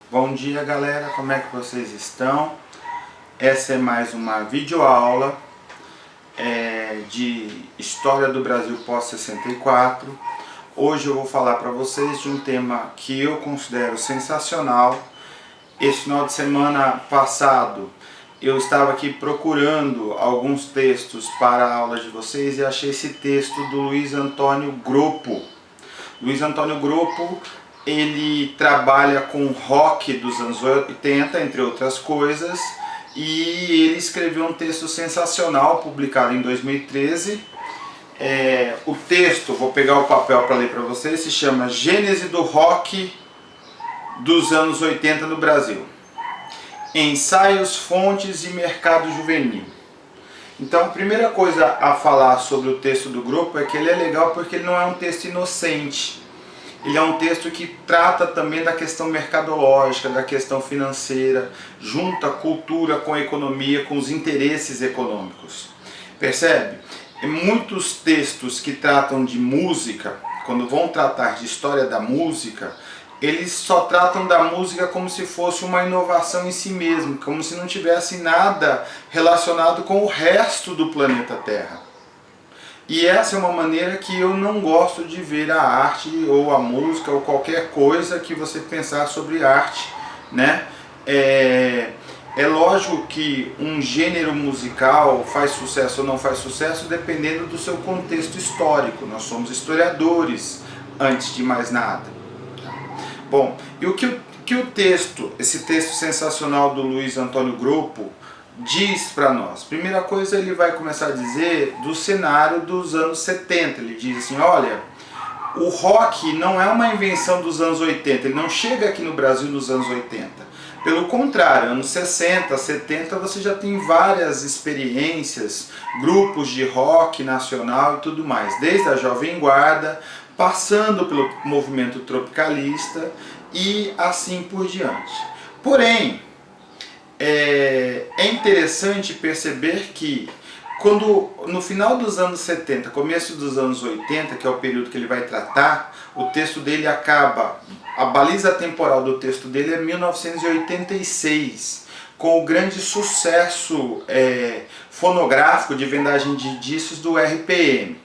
Bom dia, galera, como é que vocês estão? Essa é mais uma videoaula de História do Brasil pós-64. Hoje eu vou falar para vocês de um tema que eu considero sensacional. Esse final de semana passado eu estava aqui procurando alguns textos para a aula de vocês e achei esse texto do Luiz Antônio Gruppo. Luiz Antônio Gruppo, ele trabalha com rock dos anos 80, entre outras coisas, e ele escreveu um texto sensacional, publicado em 2013. O texto, vou pegar o papel para ler para vocês, se chama Gênese do Rock dos anos 80 no Brasil. Ensaios, fontes e mercado juvenil. Então, a primeira coisa a falar sobre o texto do Gruppo é que ele é legal porque ele não é um texto inocente. Ele é um texto que trata também da questão mercadológica, da questão financeira, junta cultura com a economia, com os interesses econômicos. Percebe? Muitos textos que tratam de música, quando vão tratar de história da música, eles só tratam da música como se fosse uma inovação em si mesmo, como se não tivesse nada relacionado com o resto do planeta Terra. E essa é uma maneira que eu não gosto de ver a arte ou a música ou qualquer coisa que você pensar sobre arte, né? É lógico que um gênero musical faz sucesso ou não faz sucesso dependendo do seu contexto histórico. Nós somos historiadores, antes de mais nada. Bom, e o que o texto, esse texto sensacional do Luiz Antônio Gruppo, diz para nós? Primeira coisa, ele vai começar a dizer do cenário dos anos 70. Ele diz assim, olha, o rock não é uma invenção dos anos 80, ele não chega aqui no Brasil nos anos 80. Pelo contrário, anos 60, 70, você já tem várias experiências, grupos de rock nacional e tudo mais, desde a Jovem Guarda, passando pelo movimento tropicalista e assim por diante. Porém, é interessante perceber que quando no final dos anos 70, começo dos anos 80, que é o período que ele vai tratar, o texto dele acaba, a baliza temporal do texto dele é 1986, com o grande sucesso fonográfico de vendagem de discos do RPM.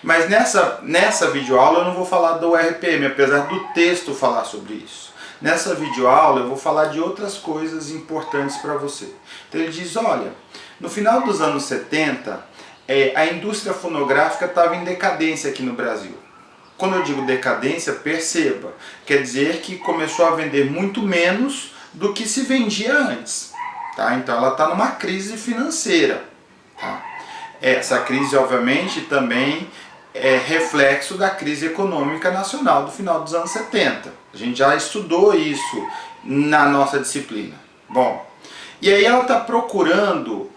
Mas nessa videoaula eu não vou falar do RPM, apesar do texto falar sobre isso. Nessa videoaula eu vou falar de outras coisas importantes para você. Então ele diz, olha, no final dos anos 70, a indústria fonográfica estava em decadência aqui no Brasil. Quando eu digo decadência, perceba, quer dizer que começou a vender muito menos do que se vendia antes. Tá? Então ela está numa crise financeira. Tá? Essa crise, obviamente, também é reflexo da crise econômica nacional do final dos anos 70. A gente já estudou isso na nossa disciplina. Bom, e aí ela está procurando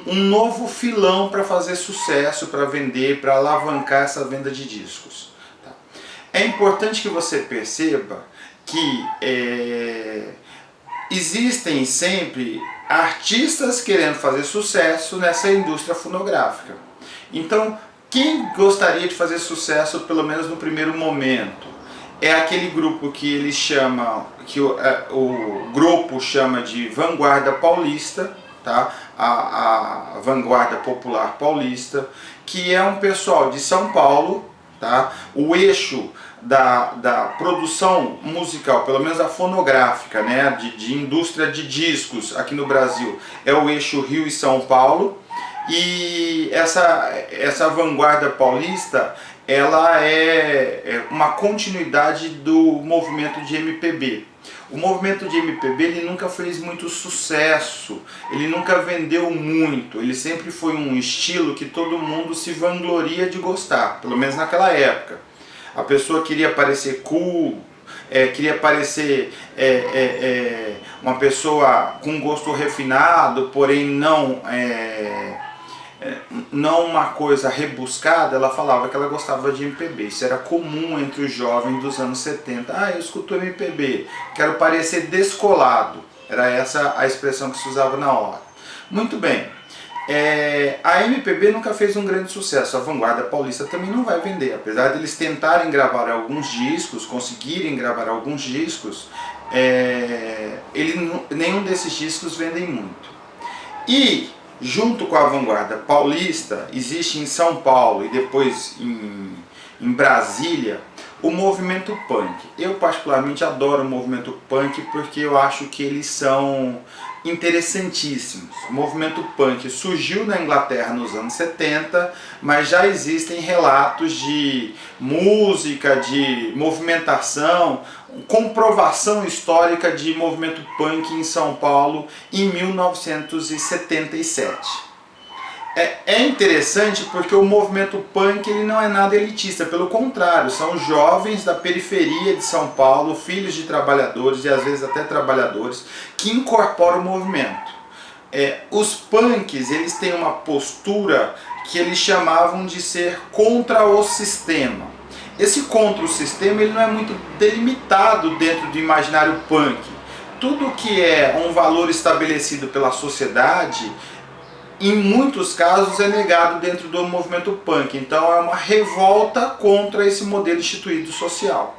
um novo filão para fazer sucesso, para vender, para alavancar essa venda de discos. Tá? É importante que você perceba que existem sempre artistas querendo fazer sucesso nessa indústria fonográfica. Então, quem gostaria de fazer sucesso, pelo menos no primeiro momento, é aquele grupo que eles chamam, que o grupo chama de Vanguarda Paulista, tá? A Vanguarda Popular Paulista, que é um pessoal de São Paulo, tá? O eixo da produção musical, pelo menos a fonográfica, né? de indústria de discos aqui no Brasil, é o eixo Rio e São Paulo. E essa Vanguarda Paulista, ela é uma continuidade do movimento de MPB. O movimento de MPB ele nunca fez muito sucesso, ele nunca vendeu muito, ele sempre foi um estilo que todo mundo se vangloria de gostar, pelo menos naquela época. A pessoa queria parecer cool, queria parecer uma pessoa com gosto refinado, porém não uma coisa rebuscada. Ela falava que ela gostava de MPB. Isso era comum entre os jovens dos anos 70. Eu escuto MPB, quero parecer descolado. Era essa a expressão que se usava na hora. Muito bem. A MPB nunca fez um grande sucesso, a Vanguarda Paulista também não vai vender, apesar de eles tentarem gravar alguns discos, conseguirem gravar alguns discos, nenhum desses discos vendem muito. E junto com a vanguarda paulista, existe em São Paulo e depois em Brasília o movimento punk. Eu particularmente adoro o movimento punk porque eu acho que eles são interessantíssimos. O movimento punk surgiu na Inglaterra nos anos 70, mas já existem relatos de música, de movimentação, comprovação histórica de movimento punk em São Paulo em 1977. É interessante porque o movimento punk ele não é nada elitista, pelo contrário, são jovens da periferia de São Paulo, filhos de trabalhadores e às vezes até trabalhadores, que incorporam o movimento. Os punks eles têm uma postura que eles chamavam de ser contra o sistema. Esse contra o sistema ele não é muito delimitado dentro do imaginário punk. Tudo que é um valor estabelecido pela sociedade, em muitos casos é negado dentro do movimento punk. Então é uma revolta contra esse modelo instituído social.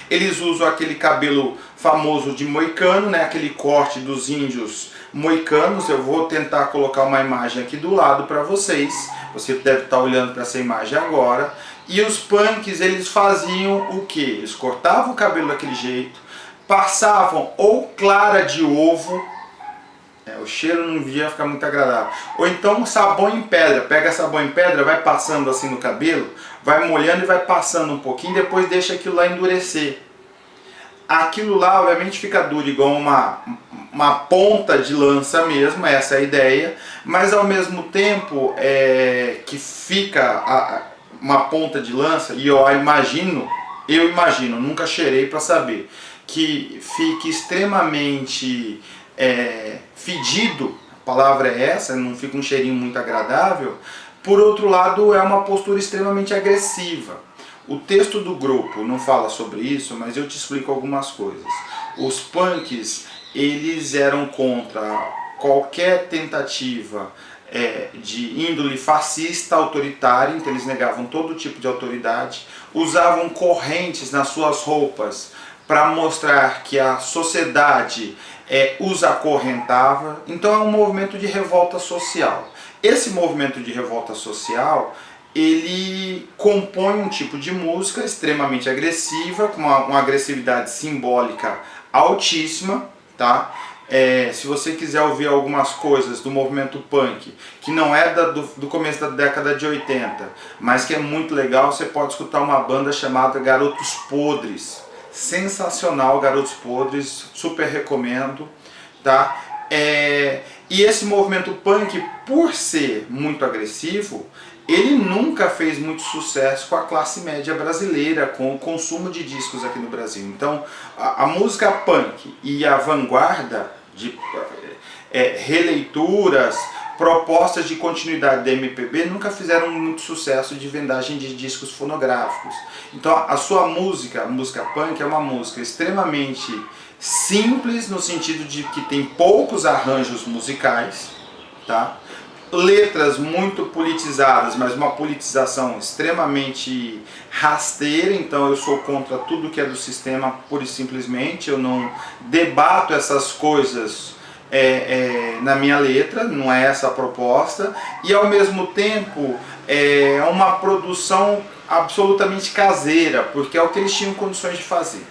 Eles usam aquele cabelo famoso de moicano, né? Aquele corte dos índios moicanos. Eu vou tentar colocar uma imagem aqui do lado para vocês. Você deve estar olhando para essa imagem agora. E os punks eles faziam o que? Eles cortavam o cabelo daquele jeito, passavam ou clara de ovo, o cheiro não ia ficar muito agradável, ou então sabão em pedra. Pega sabão em pedra, vai passando assim no cabelo, vai molhando e vai passando um pouquinho, depois deixa aquilo lá endurecer. Aquilo lá obviamente fica duro, igual uma ponta de lança mesmo, essa é a ideia, mas ao mesmo tempo que fica uma ponta de lança, e eu imagino, nunca cheirei para saber, que fique extremamente fedido, a palavra é essa, não fica um cheirinho muito agradável. Por outro lado, é uma postura extremamente agressiva. O texto do grupo não fala sobre isso, mas eu te explico algumas coisas. Os punks, eles eram contra qualquer tentativa de índole fascista, autoritária, então eles negavam todo tipo de autoridade, usavam correntes nas suas roupas para mostrar que a sociedade os acorrentava. Então é um movimento de revolta social. Esse movimento de revolta social, ele compõe um tipo de música extremamente agressiva, com uma agressividade simbólica altíssima, tá? Se você quiser ouvir algumas coisas do movimento punk, que não é do começo da década de 80, mas que é muito legal, você pode escutar uma banda chamada Garotos Podres. Sensacional, Garotos Podres, super recomendo, tá? E esse movimento punk, por ser muito agressivo, ele nunca fez muito sucesso com a classe média brasileira, com o consumo de discos aqui no Brasil. Então, a música punk e a vanguarda de releituras, propostas de continuidade da MPB nunca fizeram muito sucesso de vendagem de discos fonográficos. Então a sua música, a música punk, é uma música extremamente simples no sentido de que tem poucos arranjos musicais, tá? Letras muito politizadas, mas uma politização extremamente rasteira. Então eu sou contra tudo que é do sistema, pura e simplesmente. Eu não debato essas coisas na minha letra, não é essa a proposta. E ao mesmo tempo é uma produção absolutamente caseira, porque é o que eles tinham condições de fazer.